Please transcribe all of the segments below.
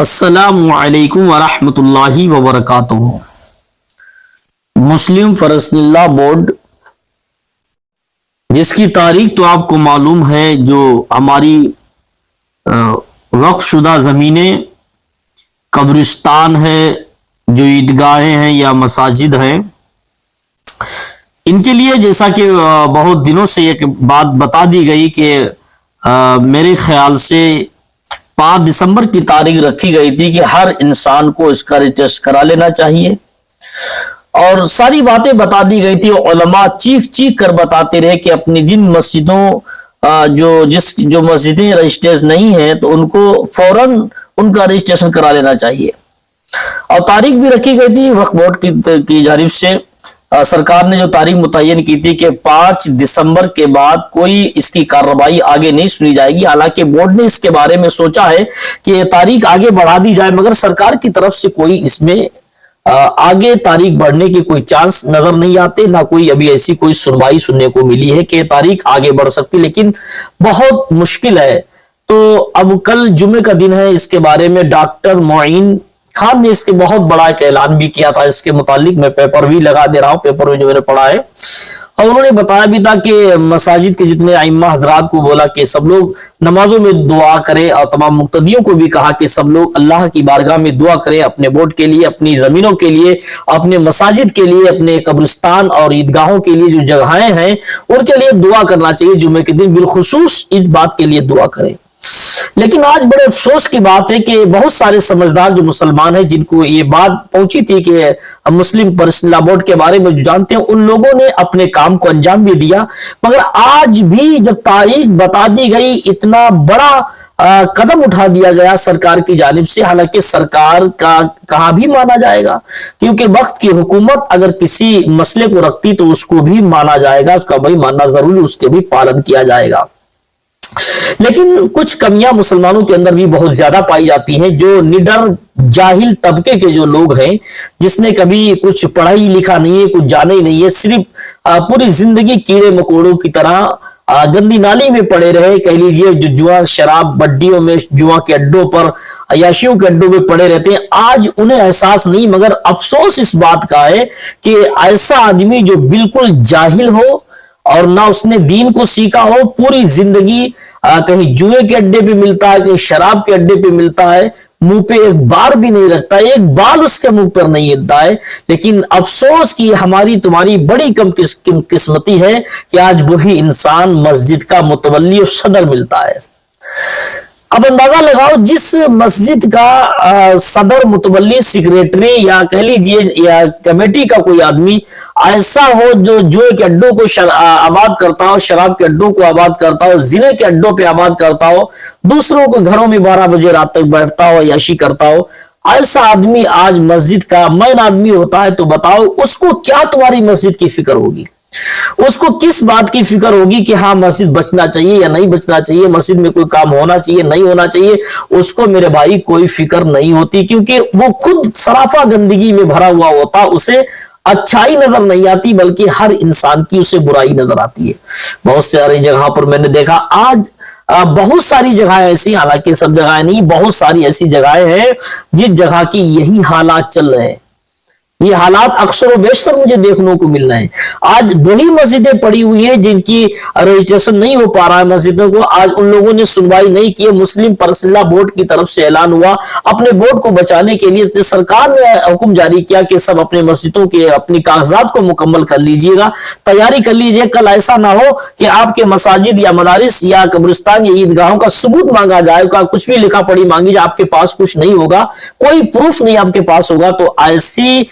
السلام علیکم ورحمۃ اللہ وبرکاتہ۔ مسلم پرسنل لا بورڈ، جس کی تاریخ تو آپ کو معلوم ہے، جو ہماری وقف شدہ زمینیں، قبرستان ہے، جو عیدگاہیں ہیں یا مساجد ہیں، ان کے لیے جیسا کہ بہت دنوں سے ایک بات بتا دی گئی کہ میرے خیال سے 5 دسمبر کی تاریخ رکھی گئی تھی کہ ہر انسان کو اس کا ریٹسٹ کرا لینا چاہیے، اور ساری باتیں بتا دی گئی تھی۔ علماء چیخ چیخ کر بتاتے رہے کہ اپنی جن مسجدوں جو مسجدیں رجسٹرڈ نہیں ہیں تو ان کو فوراً ان کا رجسٹریشن کرا لینا چاہیے، اور تاریخ بھی رکھی گئی تھی وقف بورڈ کی جانب سے۔ سرکار نے جو تاریخ متعین کی تھی کہ 5 دسمبر کے بعد کوئی اس کی کارروائی آگے نہیں سنی جائے گی، حالانکہ بورڈ نے اس کے بارے میں سوچا ہے کہ تاریخ آگے بڑھا دی جائے، مگر سرکار کی طرف سے کوئی اس میں آگے تاریخ بڑھنے کی کوئی چانس نظر نہیں آتے، نہ کوئی ابھی ایسی کوئی سنوائی سننے کو ملی ہے کہ تاریخ آگے بڑھ سکتی، لیکن بہت مشکل ہے۔ تو اب کل جمعے کا دن ہے، اس کے بارے میں ڈاکٹر معین خان نے اس کے بہت بڑا ایک اعلان بھی کیا تھا۔ اس کے متعلق میں پیپر بھی لگا دے رہا ہوں، پیپر میں جو میں نے پڑھا ہے، اور انہوں نے بتایا بھی تھا کہ مساجد کے جتنے ائمہ حضرات کو بولا کہ سب لوگ نمازوں میں دعا کریں، اور تمام مقتدیوں کو بھی کہا کہ سب لوگ اللہ کی بارگاہ میں دعا کریں اپنے بورڈ کے لیے، اپنی زمینوں کے لیے، اپنے مساجد کے لیے، اپنے قبرستان اور عیدگاہوں کے لیے جو جگہیں ہیں ان کے لیے دعا کرنا چاہیے۔ جمعے کے دن بالخصوص اس بات کے لیے دعا کریں۔ لیکن آج بڑے افسوس کی بات ہے کہ بہت سارے سمجھدار جو مسلمان ہیں، جن کو یہ بات پہنچی تھی کہ مسلم پرسنل لا بورڈ کے بارے میں جو جانتے ہیں، ان لوگوں نے اپنے کام کو انجام بھی دیا، مگر آج بھی جب تاریخ بتا دی گئی، اتنا بڑا قدم اٹھا دیا گیا سرکار کی جانب سے، حالانکہ سرکار کا کہاں بھی مانا جائے گا، کیونکہ وقت کی حکومت اگر کسی مسئلے کو رکھتی تو اس کو بھی مانا جائے گا، اس کا بھی ماننا ضروری، اس کے بھی پالن کیا جائے گا۔ لیکن کچھ کمیاں مسلمانوں کے اندر بھی بہت زیادہ پائی جاتی ہیں۔ جو نڈر جاہل طبقے کے جو لوگ ہیں، جس نے کبھی کچھ پڑھا ہی لکھا نہیں ہے، کچھ جانا ہی نہیں ہے، صرف پوری زندگی کیڑے مکوڑوں کی طرح گندی نالی میں پڑے رہے، کہہ لیجئے جو جوا شراب بڈیوں میں، جوا کے اڈوں پر، عیاشیوں کے اڈوں میں پڑے رہتے ہیں، آج انہیں احساس نہیں، مگر افسوس اس بات کا ہے کہ ایسا آدمی جو بالکل جاہل ہو اور نہ اس نے دین کو سیکھا ہو، پوری زندگی کہیں جوئے کے اڈے پہ ملتا ہے، کہیں شراب کے اڈے پہ ملتا ہے، منہ پہ ایک بار بھی نہیں رکھتا ہے، ایک بال اس کے منہ پر نہیں ہلتا ہے۔ لیکن افسوس کی ہماری تمہاری بڑی کم قسمتی ہے کہ آج وہی انسان مسجد کا متولی اور صدر ملتا ہے۔ اب اندازہ لگاؤ، جس مسجد کا صدر، متولی، سیکریٹری یا کہہ لیجئے یا کمیٹی کا کوئی آدمی ایسا ہو جو جوئے کے اڈوں کو آباد کرتا ہو، شراب کے اڈوں کو آباد کرتا ہو، زنا کے اڈوں پہ آباد کرتا ہو، دوسروں کو گھروں میں 12 بجے رات تک بیٹھتا ہو، عیاشی کرتا ہو، ایسا آدمی آج مسجد کا مین آدمی ہوتا ہے، تو بتاؤ اس کو کیا تمہاری مسجد کی فکر ہوگی؟ اس کو کس بات کی فکر ہوگی کہ ہاں مسجد بچنا چاہیے یا نہیں بچنا چاہیے، مسجد میں کوئی کام ہونا چاہیے نہیں ہونا چاہیے؟ اس کو میرے بھائی کوئی فکر نہیں ہوتی، کیونکہ وہ خود سرافہ گندگی میں بھرا ہوا ہوتا، اسے اچھائی نظر نہیں آتی، بلکہ ہر انسان کی اسے برائی نظر آتی ہے۔ بہت ساری جگہوں پر میں نے دیکھا، آج بہت ساری جگہیں ایسی، حالانکہ سب جگہیں نہیں، بہت ساری ایسی جگہیں ہیں جس جگہ کی یہی حالات چل رہے ہیں۔ یہ حالات اکثر و بیشتر مجھے دیکھنے کو مل رہے ہیں۔ آج وہی مسجدیں پڑی ہوئی ہیں جن کی رجسٹریشن نہیں ہو پا رہا ہے مسجدوں کو، آج ان لوگوں نے سنوائی نہیں کی۔ مسلم پرسنل لا بورڈ کی طرف سے اعلان ہوا، اپنے بورڈ کو بچانے کے لیے سرکار نے حکم جاری کیا کہ سب اپنے مسجدوں کے اپنی کاغذات کو مکمل کر لیجئے گا، تیاری کر لیجئے، کل ایسا نہ ہو کہ آپ کے مساجد یا مدارس یا قبرستان یا عیدگاہوں کا ثبوت مانگا جائے گا، کچھ بھی لکھا پڑھی مانگی جائے، آپ کے پاس کچھ نہیں ہوگا، کوئی پروف نہیں آپ کے پاس ہوگا، تو ایسی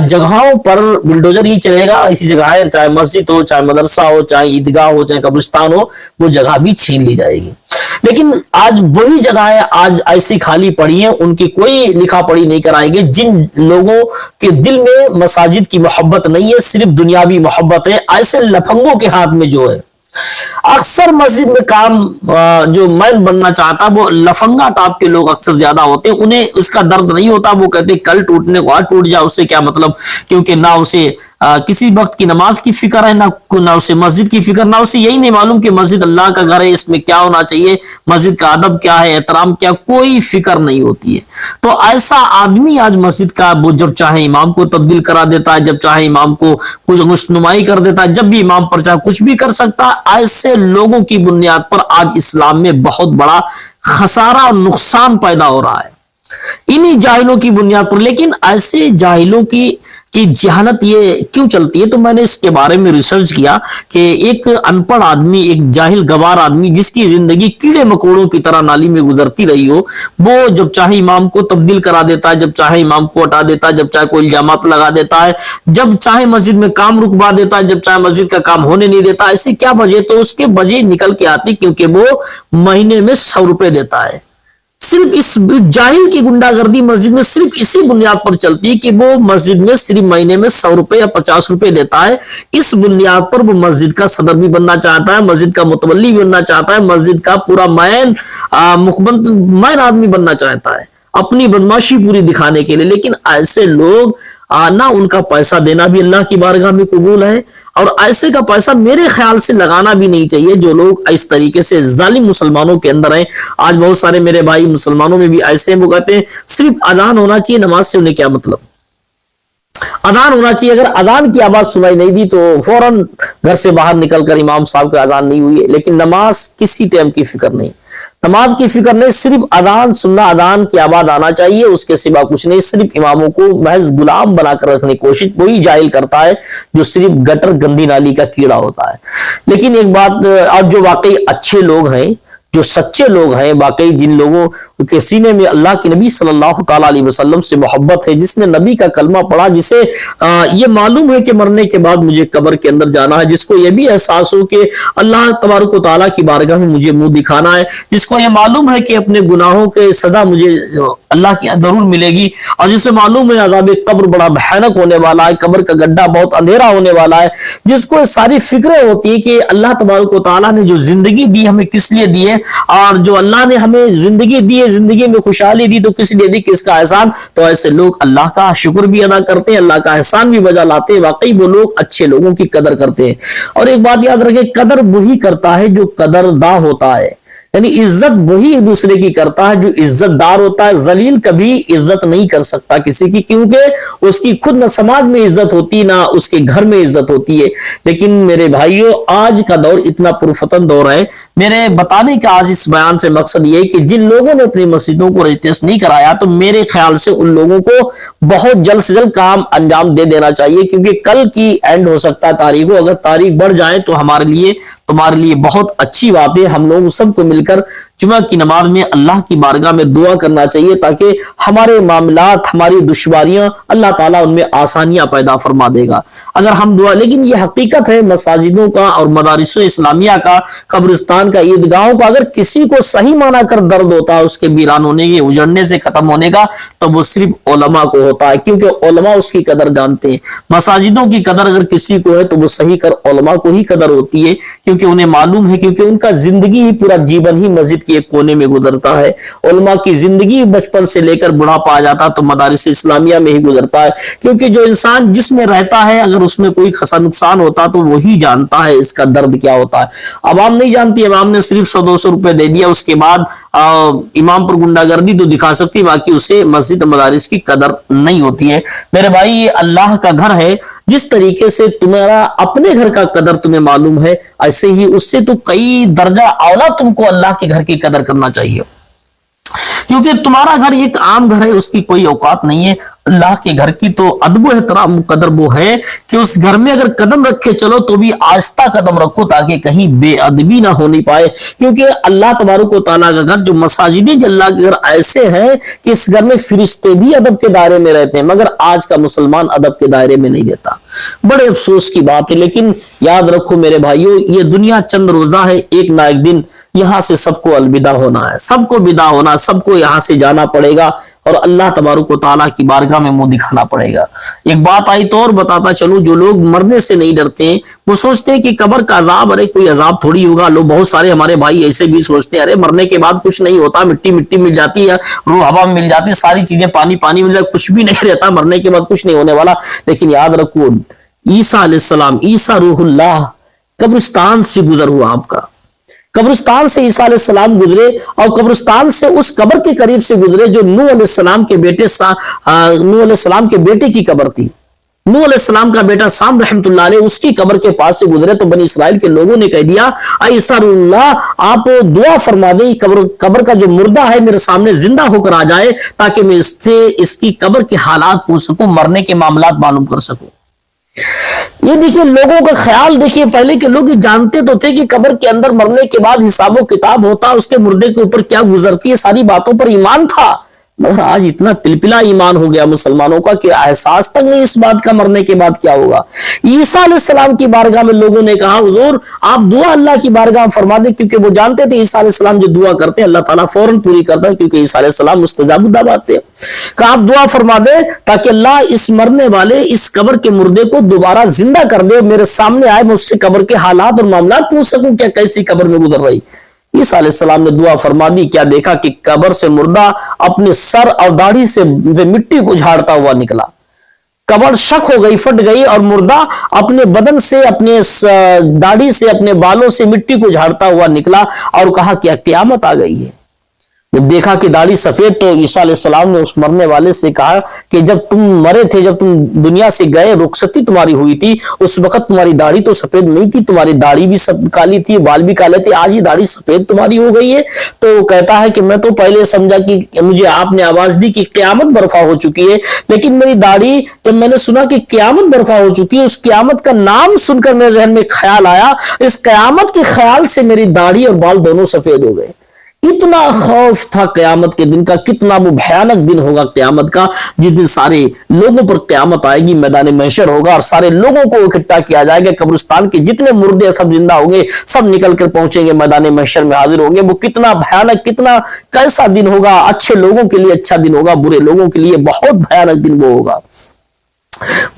جگہوں پر بلڈوزر ہی چلے گا۔ ایسی جگہیں، چاہے مسجد ہو، چاہے مدرسہ ہو، چاہے عیدگاہ ہو، چاہے قبرستان ہو، وہ جگہ بھی چھین لی جائے گی۔ لیکن آج وہی جگہیں آج ایسی خالی پڑی ہیں، ان کی کوئی لکھا پڑھی نہیں کرائیں گے۔ جن لوگوں کے دل میں مساجد کی محبت نہیں ہے، صرف دنیاوی محبت ہے، ایسے لفنگوں کے ہاتھ میں جو ہے، اکثر مسجد میں کام جو مین بننا چاہتا وہ لفنگا ٹاپ کے لوگ اکثر زیادہ ہوتے ہیں، انہیں اس کا درد نہیں ہوتا، وہ کہتے کل ٹوٹنے کو آج ٹوٹ جائے، اس سے کیا مطلب، کیونکہ نہ اسے کسی وقت کی نماز کی فکر ہے، نہ اسے مسجد کی فکر، نہ اسے یہی نہیں معلوم کہ مسجد اللہ کا گھر ہے، اس میں کیا ہونا چاہیے، مسجد کا ادب کیا ہے، احترام کیا، کوئی فکر نہیں ہوتی ہے۔ تو ایسا آدمی آج مسجد کا وہ جب چاہے امام کو تبدیل کرا دیتا ہے، جب چاہے امام کو کچھ گشنمائی کر دیتا ہے، جب بھی امام پر چاہے کچھ بھی کر سکتا ہے۔ ایسے لوگوں کی بنیاد پر آج اسلام میں بہت بڑا خسارہ اور نقصان پیدا ہو رہا ہے، انہی جاہلوں کی بنیاد پر۔ لیکن ایسے جاہلوں کی جہالت یہ کیوں چلتی ہے؟ تو میں نے اس کے بارے میں ریسرچ کیا کہ ایک ان پڑھ آدمی، ایک جاہل گوار آدمی جس کی زندگی کیڑے مکوڑوں کی طرح نالی میں گزرتی رہی ہو، وہ جب چاہے امام کو تبدیل کرا دیتا ہے، جب چاہے امام کو ہٹا دیتا ہے، جب چاہے کوئی الزامات لگا دیتا ہے، جب چاہے مسجد میں کام رکوا دیتا ہے، جب چاہے مسجد کا کام ہونے نہیں دیتا۔ ایسی کیا وجہ؟ تو اس کے وجہ نکل کے آتی کیونکہ وہ مہینے میں 100 روپے دیتا ہے۔ صرف اس جاہل کی گنڈا گردی مسجد میں صرف اسی بنیاد پر چلتی ہے کہ وہ مسجد میں صرف مہینے میں 100 روپے یا 50 روپے دیتا ہے۔ اس بنیاد پر وہ مسجد کا صدر بھی بننا چاہتا ہے، مسجد کا متولی بھی بننا چاہتا ہے، مسجد کا پورا مین آدمی بننا چاہتا ہے، اپنی بدماشی پوری دکھانے کے لیے۔ لیکن ایسے لوگ نہ ان کا پیسہ دینا بھی اللہ کی بارگاہ میں قبول ہے، اور ایسے کا پیسہ میرے خیال سے لگانا بھی نہیں چاہیے جو لوگ اس طریقے سے ظالم مسلمانوں کے اندر ہیں۔ آج بہت سارے میرے بھائی مسلمانوں میں بھی ایسے ہیں، وہ کہتے ہیں صرف اذان ہونا چاہیے، نماز سے انہیں کیا مطلب؟ اذان ہونا چاہیے، اگر اذان کی آواز سنائی نہیں دی تو فوراً گھر سے باہر نکل کر امام صاحب کا اذان نہیں ہوئی ہے، لیکن نماز کسی ٹائم کی فکر نہیں، نماز کی فکر نہیں، صرف اذان سننا، اذان کی آواز آنا چاہیے، اس کے سوا کچھ نہیں۔ صرف اماموں کو محض غلام بنا کر رکھنے کی کوشش وہی جاہل کرتا ہے جو صرف گٹر گندی نالی کا کیڑا ہوتا ہے۔ لیکن ایک بات، آج جو واقعی اچھے لوگ ہیں، جو سچے لوگ ہیں، واقعی جن لوگوں کے سینے میں اللہ کے نبی صلی اللہ تعالیٰ علیہ وسلم سے محبت ہے، جس نے نبی کا کلمہ پڑھا، جسے یہ معلوم ہے کہ مرنے کے بعد مجھے قبر کے اندر جانا ہے، جس کو یہ بھی احساس ہو کہ اللہ تبارک و تعالیٰ کی بارگاہ میں مجھے منہ دکھانا ہے، جس کو یہ معلوم ہے کہ اپنے گناہوں کے سزا مجھے اللہ کی ضرور ملے گی، اور جسے معلوم ہے عذاب قبر بڑا بھیانک ہونے والا ہے، قبر کا گڈھا بہت اندھیرا ہونے والا ہے، جس کو ساری فکریں ہوتی ہیں کہ اللہ تبارک و تعالیٰ نے جو زندگی دی ہمیں کس لیے دی ہے، اور جو اللہ نے ہمیں زندگی دی ہے، زندگی میں خوشحالی دی تو کس لیے دی، کس کا احسان؟ تو ایسے لوگ اللہ کا شکر بھی ادا کرتے ہیں، اللہ کا احسان بھی بجا لاتے ہیں، واقعی وہ لوگ اچھے لوگوں کی قدر کرتے ہیں۔ اور ایک بات یاد رکھیں، قدر وہی کرتا ہے جو قدرداں ہوتا ہے، یعنی عزت وہی ایک دوسرے کی کرتا ہے جو عزت دار ہوتا ہے۔ ذلیل کبھی عزت نہیں کر سکتا کسی کی، کیونکہ اس کی خود نہ سماج میں عزت ہوتی نہ اس کے گھر میں عزت ہوتی ہے۔ لیکن میرے بھائیوں، آج کا دور اتنا پرفتن دور ہے، میرے بتانے کا آج اس بیان سے مقصد یہ ہے کہ جن لوگوں نے اپنی مسجدوں کو رجسٹر نہیں کرایا، تو میرے خیال سے ان لوگوں کو بہت جلد سے جلد کام انجام دے دینا چاہیے، کیونکہ کل کی اینڈ ہو سکتا ہے تاریخ ہو، اگر تاریخ بڑھ جائے تو ہمارے لیے تمہارے لیے بہت اچھی بات ہے۔ ہم لوگ سب کو مل کر جمعہ کی نماز میں اللہ کی بارگاہ میں دعا کرنا چاہیے تاکہ ہمارے معاملات، ہماری دشواریاں، اللہ تعالیٰ ان میں آسانیاں پیدا فرما دے گا اگر ہم دعا۔ لیکن یہ حقیقت ہے مساجدوں کا اور مدارس اسلامیہ کا، قبرستان کا، عیدگاہوں کا، اگر کسی کو صحیح مانا کر درد ہوتا ہے اس کے ویران ہونے کے، اجڑنے سے ختم ہونے کا، تو وہ صرف علماء کو ہوتا ہے، کیونکہ علماء اس کی قدر جانتے ہیں۔ مساجدوں کی قدر اگر کسی کو ہے تو وہ صحیح کر علماء کو ہی قدر ہوتی ہے، کیونکہ انہیں معلوم ہے، کیونکہ ان کا زندگی ہی، پورا جیون ہی مسجد کے ایک کونے میں گزرتا ہے۔ علماء کی زندگی بچپن سے لے کر بڑھاپا آ جاتا تو مدارس اسلامیہ میں ہی گزرتا ہے، کیونکہ جو انسان جس میں رہتا ہے اگر اس میں کوئی خسا نقصان ہوتا تو وہی جانتا ہے اس کا درد کیا ہوتا ہے۔ عوام نہیں جانتی، عوام نے صرف 100-200 روپے دے دیا، اس کے بعد امام پر گنڈا گردی تو دکھا سکتی، باقی اسے مسجد مدارس کی قدر نہیں ہوتی ہے۔ میرے بھائی، یہ اللہ کا گھر ہے، جس طریقے سے تمہارا اپنے گھر کا قدر تمہیں معلوم ہے، ایسے ہی اس سے تو کئی درجہ اعلیٰ تم کو اللہ کے گھر کی قدر کرنا چاہیے، کیونکہ تمہارا گھر ایک عام گھر ہے، اس کی کوئی اوقات نہیں ہے۔ اللہ کے گھر کی تو ادب و احترام قدر وہ ہے کہ اس گھر میں اگر قدم رکھے چلو تو بھی آہستہ قدم رکھو تاکہ کہیں بے ادبی نہ ہونی پائے، کیونکہ اللہ تبارک و تعالیٰ کا گھر، جو مساجدیں جو اللہ کے گھر ایسے ہیں کہ اس گھر میں فرشتے بھی ادب کے دائرے میں رہتے ہیں، مگر آج کا مسلمان ادب کے دائرے میں نہیں رہتا، بڑے افسوس کی بات ہے۔ لیکن یاد رکھو میرے بھائیوں، یہ دنیا چند روزہ ہے، ایک نہ ایک دن یہاں سے سب کو الوداع ہونا ہے، سب کو ودا ہونا، سب کو یہاں سے جانا پڑے گا، اور اللہ تبارک و تعالیٰ کی بارگاہ میں منہ دکھانا پڑے گا۔ ایک بات آئی تو اور بتاتا چلوں، جو لوگ مرنے سے نہیں ڈرتے ہیں، وہ سوچتے ہیں کہ قبر کا عذاب، ارے کوئی عذاب تھوڑی ہوگا۔ لوگ بہت سارے ہمارے بھائی ایسے بھی سوچتے ہیں، ارے مرنے کے بعد کچھ نہیں ہوتا، مٹی مٹی مل جاتی ہے، روح ہوا میں مل جاتی ہے، ساری چیزیں پانی پانی مل جاتی، کچھ بھی نہیں رہتا، مرنے کے بعد کچھ نہیں ہونے والا۔ لیکن یاد رکھو، عیسیٰ علیہ السلام، عیسیٰ روح اللہ قبرستان سے گزر ہوا آپ کا، قبرستان سے عیسیٰ علیہ السلام گزرے اور قبرستان سے اس قبر کے قریب سے گزرے جو نوح علیہ السلام کے بیٹے نوح علیہ السلام کے بیٹے کی قبر تھی۔ نوح علیہ السلام کا بیٹا سام رحمۃ اللہ علیہ اس کی قبر کے پاس سے گزرے تو بنی اسرائیل کے لوگوں نے کہہ دیا اے عیسیٰ روح اللہ آپ دعا فرما دیں قبر کا جو مردہ ہے میرے سامنے زندہ ہو کر آ جائے تاکہ میں اس سے اس کی قبر کے حالات پوچھ سکوں، مرنے کے معاملات معلوم کر سکوں۔ یہ دیکھیے لوگوں کا خیال دیکھیے، پہلے کے لوگ جانتے تو تھے کہ قبر کے اندر مرنے کے بعد حساب و کتاب ہوتا، اس کے مردے کے اوپر کیا گزرتی ہے، ساری باتوں پر ایمان تھا، مگر آج اتنا پلپلا ایمان ہو گیا مسلمانوں کا کہ احساس تک نہیں اس بات کا مرنے کے بعد کیا ہوگا۔ عیسیٰ علیہ السلام کی بارگاہ میں لوگوں نے کہا حضور آپ دعا اللہ کی بارگاہ میں فرما دیں، کیونکہ وہ جانتے تھے عیسیٰ علیہ السلام جو دعا کرتے ہیں اللہ تعالیٰ فوراً پوری کرتا ہے، کیونکہ عیسیٰ علیہ السلام مستجاب الدعوات تھے۔ کہ آپ دعا فرما دیں تاکہ اللہ اس مرنے والے اس قبر کے مردے کو دوبارہ زندہ کر دے، میرے سامنے آئے، میں اس سے قبر کے حالات اور معاملات پوچھ سکوں کیا کیسی قبر میں گزر رہی۔ عیسیٰ علیہ السلام نے دعا فرما دی، کیا دیکھا کہ قبر سے مردہ اپنے سر اور داڑھی سے مٹی کو جھاڑتا ہوا نکلا، قبر شک ہو گئی، پھٹ گئی، اور مردہ اپنے بدن سے اپنے داڑھی سے اپنے بالوں سے مٹی کو جھاڑتا ہوا نکلا اور کہا کیا قیامت آ گئی ہے۔ جب دیکھا کہ داڑھی سفید تو عیسیٰ علیہ السلام نے اس مرنے والے سے کہا کہ جب تم مرے تھے، جب تم دنیا سے گئے، رخصتی تمہاری ہوئی تھی، اس وقت تمہاری داڑھی تو سفید نہیں تھی، تمہاری داڑھی بھی سب کالی تھی، بال بھی کالے تھے، آج ہی داڑھی سفید تمہاری ہو گئی ہے۔ تو وہ کہتا ہے کہ میں تو پہلے سمجھا کہ مجھے آپ نے آواز دی کہ قیامت برپا ہو چکی ہے، لیکن میری داڑھی جب میں نے سنا کہ قیامت برپا ہو چکی ہے، اس قیامت کا نام سن کر میرے ذہن میں خیال آیا، اس قیامت کے خیال سے میری داڑھی اور بال دونوں سفید ہو گئے۔ اتنا خوف تھا قیامت کے دن کا، کتنا وہ بھیانک دن ہوگا قیامت کا، جس دن سارے لوگوں پر قیامت آئے گی، میدان محشر ہوگا اور سارے لوگوں کو اکٹھا کیا جائے گا، قبرستان کے جتنے مردے سب زندہ ہوں گے، سب نکل کر پہنچیں گے میدان محشر میں حاضر ہوں گے۔ وہ کتنا بھیانک، کتنا کیسا دن ہوگا، اچھے لوگوں کے لیے اچھا دن ہوگا، برے لوگوں کے لیے بہت بھیانک دن وہ ہوگا۔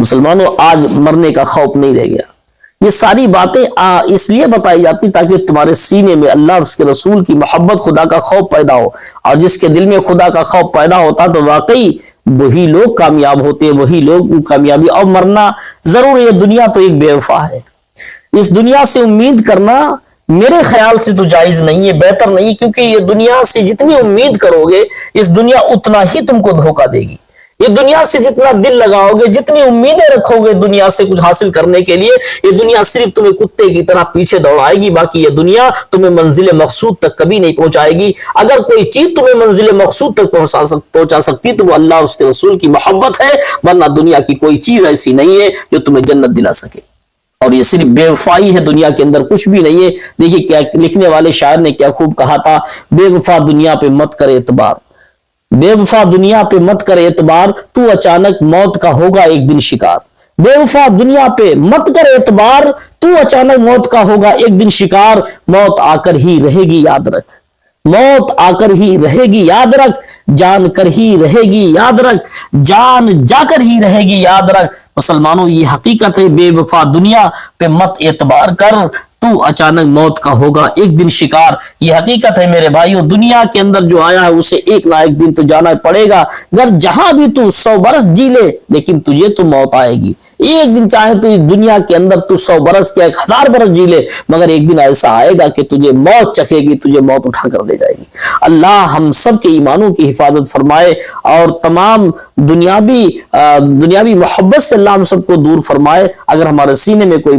مسلمانوں آج مرنے کا خوف نہیں رہ گیا۔ یہ ساری باتیں اس لیے بتائی جاتی تاکہ تمہارے سینے میں اللہ اور اس کے رسول کی محبت، خدا کا خوف پیدا ہو، اور جس کے دل میں خدا کا خوف پیدا ہوتا تو واقعی وہی لوگ کامیاب ہوتے، وہی لوگ کامیابی۔ اور مرنا ضرور، یہ دنیا تو ایک بے وفا ہے، اس دنیا سے امید کرنا میرے خیال سے تو جائز نہیں ہے، بہتر نہیں، کیونکہ یہ دنیا سے جتنی امید کرو گے اس دنیا اتنا ہی تم کو دھوکہ دے گی۔ یہ دنیا سے جتنا دل لگاؤ گے، جتنی امیدیں رکھو گے دنیا سے کچھ حاصل کرنے کے لیے، یہ دنیا صرف تمہیں کتے کی طرح پیچھے دوڑائے گی، باقی یہ دنیا تمہیں منزل مقصود تک کبھی نہیں پہنچائے گی۔ اگر کوئی چیز تمہیں منزل مقصود تک پہنچا سکتی تو وہ اللہ اور اس کے رسول کی محبت ہے، ورنہ دنیا کی کوئی چیز ایسی نہیں ہے جو تمہیں جنت دلا سکے۔ اور یہ صرف بے وفائی ہے، دنیا کے اندر کچھ بھی نہیں ہے۔ دیکھیے کیا لکھنے والے شاعر نے کیا خوب کہا تھا، بے وفا دنیا پہ مت کر اعتبار، بے وفا دنیا پہ مت کر اعتبار، تو اچانک موت کا ہوگا ایک دن شکار۔ بے وفا دنیا پہ مت کر اعتبار، تو اچانک موت کا ہوگا ایک دن شکار، موت آ کر ہی رہے گی یاد رکھ، موت آ کر ہی رہے گی یاد رکھ، جان کر ہی رہے گی یاد رکھ، جان جا کر ہی رہے گی یاد رکھ۔ مسلمانوں یہ حقیقت ہے، بے وفا دنیا پہ مت اعتبار کر، تو اچانک موت کا ہوگا ایک دن شکار۔ یہ حقیقت ہے میرے بھائیو، دنیا کے اندر جو آیا ہے اسے ایک نہ ایک دن تو جانا پڑے گا، اگر جہاں بھی تو 100 برس جی لے لیکن تجھے تو موت آئے گی۔ ایک دن چاہے تو دنیا کے اندر تو 100 برس کیا 1000 برس جی لے، مگر ایک دن ایسا آئے گا کہ تجھے موت چکھے گی، تجھے موت اٹھا کر دے جائے گی۔ اللہ ہم سب کے ایمانوں کی حفاظت فرمائے اور تمام دنیاوی محبت سے اللہ ہم سب کو دور فرمائے۔ اگر ہمارے سینے میں کوئی